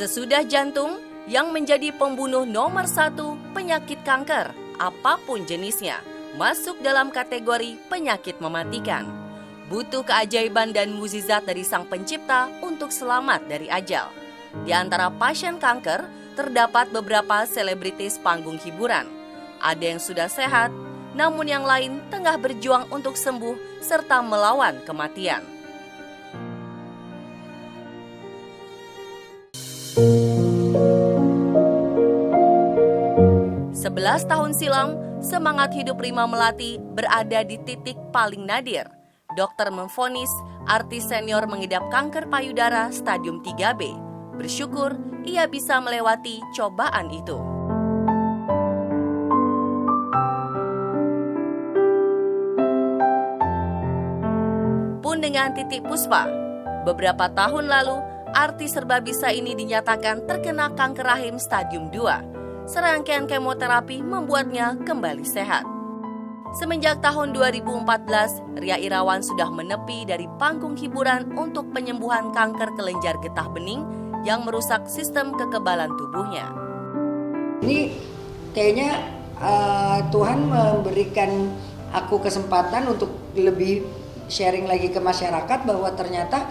Sesudah jantung yang menjadi pembunuh nomor 1 penyakit kanker, apapun jenisnya, masuk dalam kategori penyakit mematikan. Butuh keajaiban dan mukjizat dari Sang Pencipta untuk selamat dari ajal. Di antara pasien kanker, terdapat beberapa selebritis panggung hiburan. Ada yang sudah sehat, namun yang lain tengah berjuang untuk sembuh serta melawan kematian. Sebelas tahun silam, semangat hidup Rima Melati berada di titik paling nadir. Dokter memvonis artis senior mengidap kanker payudara stadium 3B. Bersyukur ia bisa melewati cobaan itu. Pun dengan Titik Puspa, beberapa tahun lalu, artis serba bisa ini dinyatakan terkena kanker rahim stadium 2. Serangkaian kemoterapi membuatnya kembali sehat. Semenjak tahun 2014, Ria Irawan sudah menepi dari panggung hiburan untuk penyembuhan kanker kelenjar getah bening yang merusak sistem kekebalan tubuhnya. Ini kayaknya Tuhan memberikan aku kesempatan untuk lebih sharing lagi ke masyarakat bahwa ternyata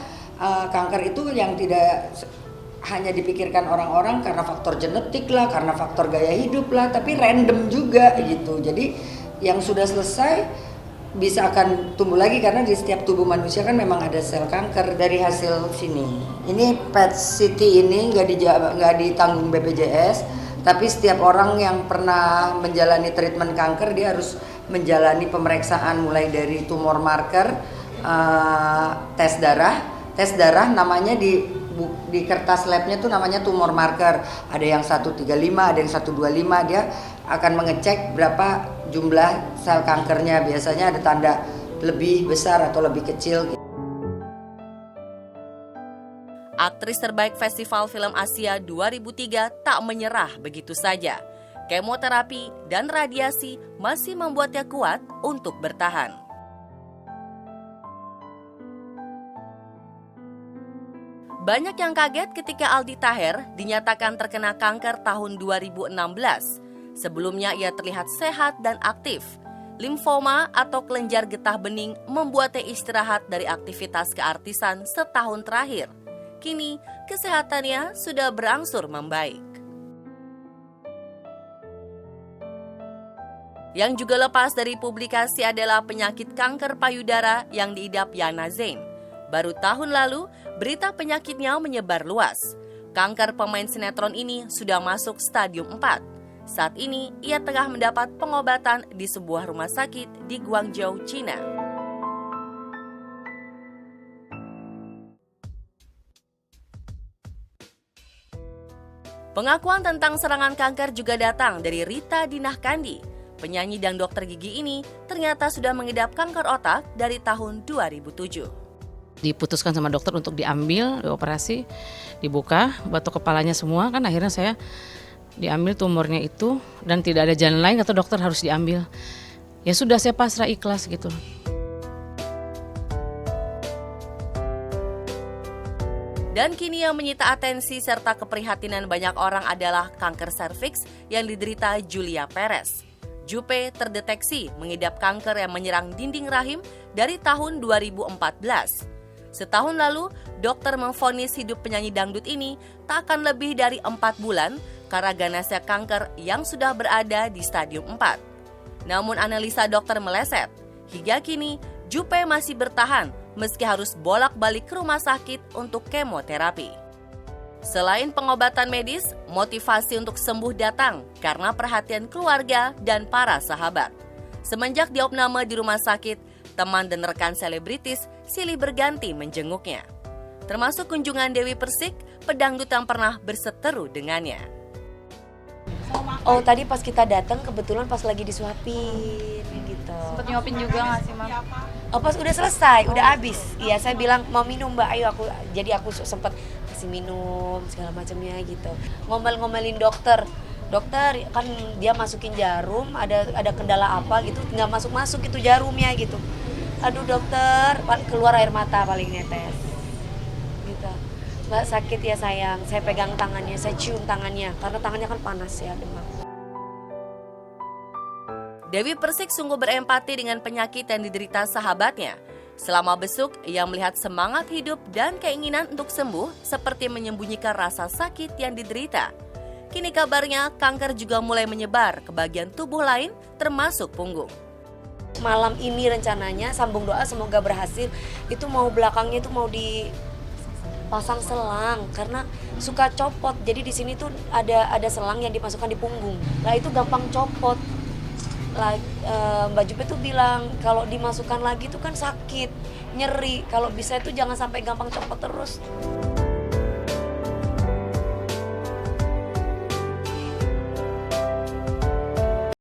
kanker itu yang tidak hanya dipikirkan orang-orang karena faktor genetik lah, karena faktor gaya hidup lah, tapi random juga gitu. Jadi yang sudah selesai bisa akan tumbuh lagi karena di setiap tubuh manusia kan memang ada sel kanker. Dari hasil sini, ini PET CT ini nggak ditanggung BPJS, tapi setiap orang yang pernah menjalani treatment kanker dia harus menjalani pemeriksaan mulai dari tumor marker, tes darah namanya di kertas labnya tuh namanya tumor marker. Ada yang 135, ada yang 125, dia akan mengecek berapa jumlah sel kankernya. Biasanya ada tanda lebih besar atau lebih kecil. Aktris terbaik Festival Film Asia 2003 tak menyerah begitu saja. Kemoterapi dan radiasi masih membuatnya kuat untuk bertahan. Banyak yang kaget ketika Aldi Taher dinyatakan terkena kanker tahun 2016. Sebelumnya ia terlihat sehat dan aktif. Limfoma atau kelenjar getah bening membuatnya istirahat dari aktivitas keartisan setahun terakhir. Kini kesehatannya sudah berangsur membaik. Yang juga lepas dari publikasi adalah penyakit kanker payudara yang diidap Yana Zain. Baru tahun lalu, berita penyakitnya menyebar luas. Kanker pemain sinetron ini sudah masuk stadium 4. Saat ini, ia tengah mendapat pengobatan di sebuah rumah sakit di Guangzhou, China. Pengakuan tentang serangan kanker juga datang dari Rita Dinah Kandi. Penyanyi dan dokter gigi ini ternyata sudah mengidap kanker otak dari tahun 2007. Diputuskan sama dokter untuk diambil, dioperasi, dibuka, batok kepalanya semua, kan akhirnya saya diambil tumornya itu dan tidak ada jalan lain, kata dokter harus diambil. Ya sudah, saya pasrah ikhlas gitu. Dan kini yang menyita atensi serta keprihatinan banyak orang adalah kanker serviks yang diderita Julia Perez. Jupe terdeteksi mengidap kanker yang menyerang dinding rahim dari tahun 2014. Setahun lalu, dokter memvonis hidup penyanyi dangdut ini tak akan lebih dari 4 bulan karena ganasnya kanker yang sudah berada di stadium 4. Namun analisa dokter meleset. Hingga kini, Jupe masih bertahan meski harus bolak-balik ke rumah sakit untuk kemoterapi. Selain pengobatan medis, motivasi untuk sembuh datang karena perhatian keluarga dan para sahabat. Semenjak diopname di rumah sakit, teman dan rekan selebritis silih berganti menjenguknya. Termasuk kunjungan Dewi Persik, pedangdut yang pernah berseteru dengannya. Oh, tadi pas kita datang kebetulan pas lagi disuapin gitu. Sempet nyuapin juga nggak sih, Mam? Oh, pas udah selesai, udah habis. Iya, saya bilang mau minum, Mbak. Ayo aku sempet kasih minum segala macamnya gitu. Ngomel-ngomelin dokter. Dokter kan dia masukin jarum, ada kendala apa gitu, nggak masuk gitu jarumnya gitu. Aduh dokter, keluar air mata paling netes. Gitu. Mbak sakit ya sayang, saya pegang tangannya, saya cium tangannya, karena tangannya kan panas ya, demam. Dewi Persik sungguh berempati dengan penyakit yang diderita sahabatnya. Selama besuk, ia melihat semangat hidup dan keinginan untuk sembuh seperti menyembunyikan rasa sakit yang diderita. Kini kabarnya kanker juga mulai menyebar ke bagian tubuh lain termasuk punggung. Malam ini rencananya sambung doa semoga berhasil, itu mau belakangnya itu mau dipasang selang karena suka copot. Jadi di sini tuh ada selang yang dimasukkan di punggung. Nah itu gampang copot. Mbak Jupe tuh bilang kalau dimasukkan lagi tuh kan sakit, nyeri. Kalau bisa itu jangan sampai gampang copot terus.